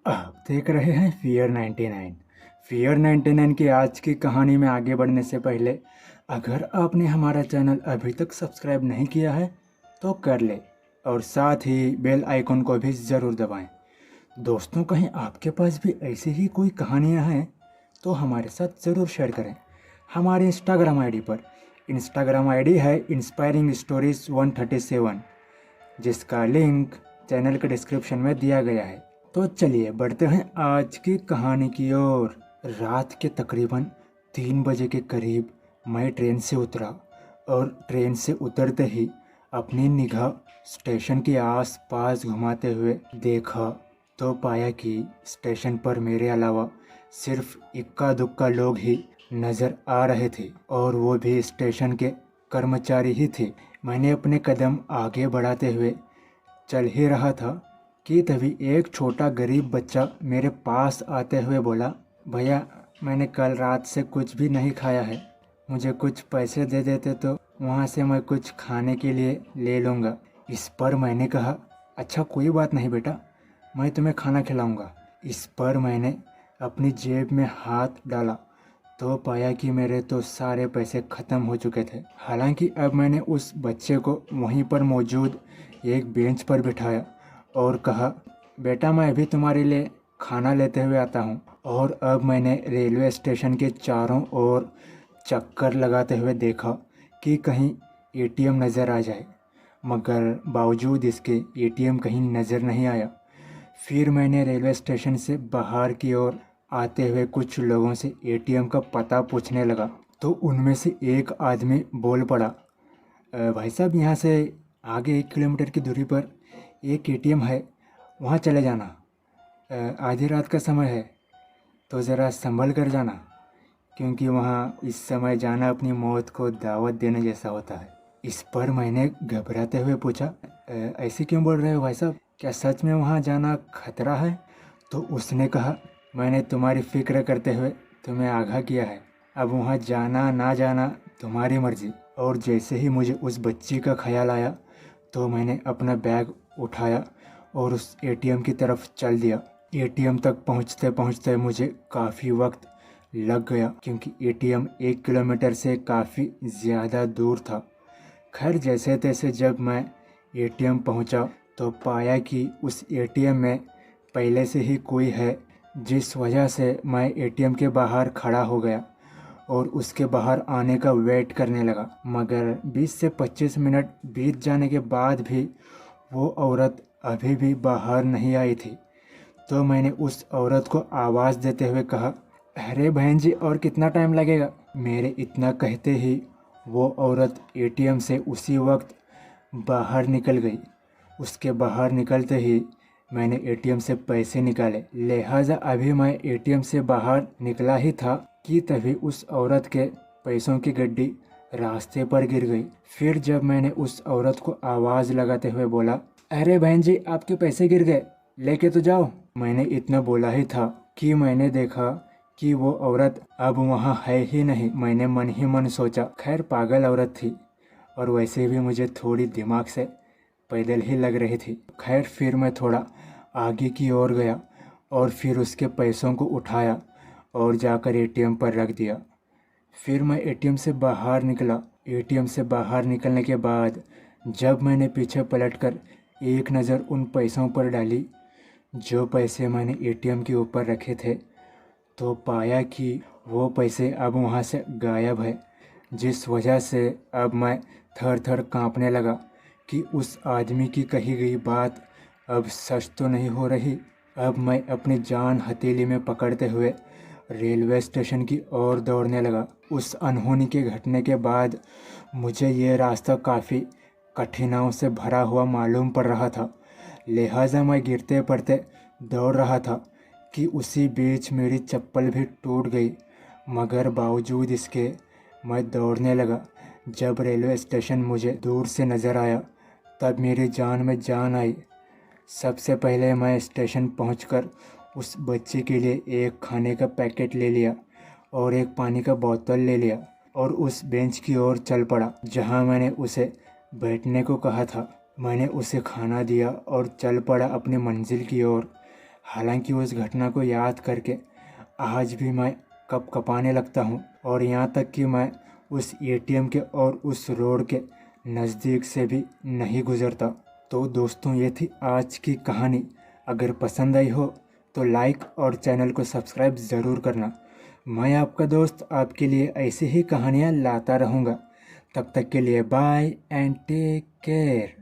आप देख रहे हैं फियर 99। फियर 99 की आज की कहानी में आगे बढ़ने से पहले अगर आपने हमारा चैनल अभी तक सब्सक्राइब नहीं किया है तो कर ले और साथ ही बेल आइकन को भी ज़रूर दबाएं। दोस्तों, कहीं आपके पास भी ऐसी ही कोई कहानियां हैं तो हमारे साथ ज़रूर शेयर करें हमारे इंस्टाग्राम आईडी पर। इंस्टाग्राम आईडी है इंस्पायरिंग स्टोरीज 137, जिसका लिंक चैनल के डिस्क्रिप्शन में दिया गया है। तो चलिए बढ़ते हैं आज की कहानी की ओर। रात के तकरीबन 3 बजे के करीब मैं ट्रेन से उतरा और ट्रेन से उतरते ही अपनी निगाह स्टेशन के आस पास घुमाते हुए देखा तो पाया कि स्टेशन पर मेरे अलावा सिर्फ इक्का दुक्का लोग ही नज़र आ रहे थे और वो भी स्टेशन के कर्मचारी ही थे। मैंने अपने कदम आगे बढ़ाते हुए चल ही रहा था कि तभी एक छोटा गरीब बच्चा मेरे पास आते हुए बोला, भैया मैंने कल रात से कुछ भी नहीं खाया है, मुझे कुछ पैसे दे देते तो वहाँ से मैं कुछ खाने के लिए ले लूँगा। इस पर मैंने कहा, अच्छा कोई बात नहीं बेटा, मैं तुम्हें खाना खिलाऊँगा। इस पर मैंने अपनी जेब में हाथ डाला तो पाया कि मेरे तो सारे पैसे ख़त्म हो चुके थे। हालांकि अब मैंने उस बच्चे को वहीं पर मौजूद एक बेंच पर बिठाया और कहा, बेटा मैं अभी तुम्हारे लिए खाना लेते हुए आता हूँ। और अब मैंने रेलवे स्टेशन के चारों ओर चक्कर लगाते हुए देखा कि कहीं एटीएम नज़र आ जाए, मगर बावजूद इसके एटीएम कहीं नज़र नहीं आया। फिर मैंने रेलवे स्टेशन से बाहर की ओर आते हुए कुछ लोगों से एटीएम का पता पूछने लगा तो उनमें से एक आदमी बोल पड़ा, भाई साहब यहाँ से आगे 1 किलोमीटर की दूरी पर एक एटीएम है, वहाँ चले जाना। आधी रात का समय है तो ज़रा संभल कर जाना, क्योंकि वहाँ इस समय जाना अपनी मौत को दावत देने जैसा होता है। इस पर मैंने घबराते हुए पूछा, ऐसे क्यों बोल रहे हो भाई साहब, क्या सच में वहाँ जाना खतरा है? तो उसने कहा, मैंने तुम्हारी फ़िक्र करते हुए तुम्हें आगाह किया है, अब वहाँ जाना ना जाना तुम्हारी मर्ज़ी। और जैसे ही मुझे उस बच्ची का ख्याल आया तो मैंने अपना बैग उठाया और उस एटीएम की तरफ चल दिया। एटीएम तक पहुँचते पहुँचते मुझे काफ़ी वक्त लग गया, क्योंकि एटीएम 1 किलोमीटर से काफ़ी ज़्यादा दूर था। खैर जैसे तैसे जब मैं एटीएम पहुंचा तो पाया कि उस एटीएम में पहले से ही कोई है, जिस वजह से मैं एटीएम के बाहर खड़ा हो गया और उसके बाहर आने का वेट करने लगा। मगर 20 से 25 मिनट बीत जाने के बाद भी वो औरत अभी भी बाहर नहीं आई थी। तो मैंने उस औरत को आवाज़ देते हुए कहा, अरे बहन जी और कितना टाइम लगेगा? मेरे इतना कहते ही वो औरत एटीएम से उसी वक्त बाहर निकल गई। उसके बाहर निकलते ही मैंने एटीएम से पैसे निकाले, लिहाजा अभी मैं एटीएम से बाहर निकला ही था कि तभी उस औरत के पैसों की गड्डी रास्ते पर गिर गई। फिर जब मैंने उस औरत को आवाज़ लगाते हुए बोला, अरे बहन जी आपके पैसे गिर गए, लेके तो जाओ। मैंने इतना बोला ही था कि मैंने देखा कि वो औरत अब वहाँ है ही नहीं। मैंने मन ही मन सोचा, खैर पागल औरत थी और वैसे भी मुझे थोड़ी दिमाग से पैदल ही लग रही थी। खैर फिर मैं थोड़ा आगे की ओर गया और फिर उसके पैसों को उठाया और जाकर एटीएम पर रख दिया। फिर मैं एटीएम से बाहर निकला। एटीएम से बाहर निकलने के बाद जब मैंने पीछे पलटकर एक नज़र उन पैसों पर डाली जो पैसे मैंने एटीएम के ऊपर रखे थे, तो पाया कि वो पैसे अब वहाँ से गायब है, जिस वजह से अब मैं थर थर काँपने लगा कि उस आदमी की कही गई बात अब सच तो नहीं हो रही। अब मैं अपनी जान हथेली में पकड़ते हुए रेलवे स्टेशन की ओर दौड़ने लगा। उस अनहोनी के घटने के बाद मुझे ये रास्ता काफ़ी कठिनाइयों से भरा हुआ मालूम पड़ रहा था, लिहाजा मैं गिरते पड़ते दौड़ रहा था कि उसी बीच मेरी चप्पल भी टूट गई। मगर बावजूद इसके मैं दौड़ने लगा। जब रेलवे स्टेशन मुझे दूर से नज़र आया तब मेरी जान में जान आई। सबसे पहले मैं स्टेशन पहुंचकर उस बच्चे के लिए एक खाने का पैकेट ले लिया और एक पानी का बोतल ले लिया और उस बेंच की ओर चल पड़ा जहां मैंने उसे बैठने को कहा था। मैंने उसे खाना दिया और चल पड़ा अपनी मंजिल की ओर। हालांकि उस घटना को याद करके आज भी मैं कँपाने लगता हूँ, और यहाँ तक कि मैं उस एटीएम के और उस रोड के नज़दीक से भी नहीं गुज़रता। तो दोस्तों, ये थी आज की कहानी। अगर पसंद आई हो तो लाइक और चैनल को सब्सक्राइब ज़रूर करना। मैं आपका दोस्त आपके लिए ऐसी ही कहानियाँ लाता रहूँगा। तब तक के लिए बाय एंड टेक केयर।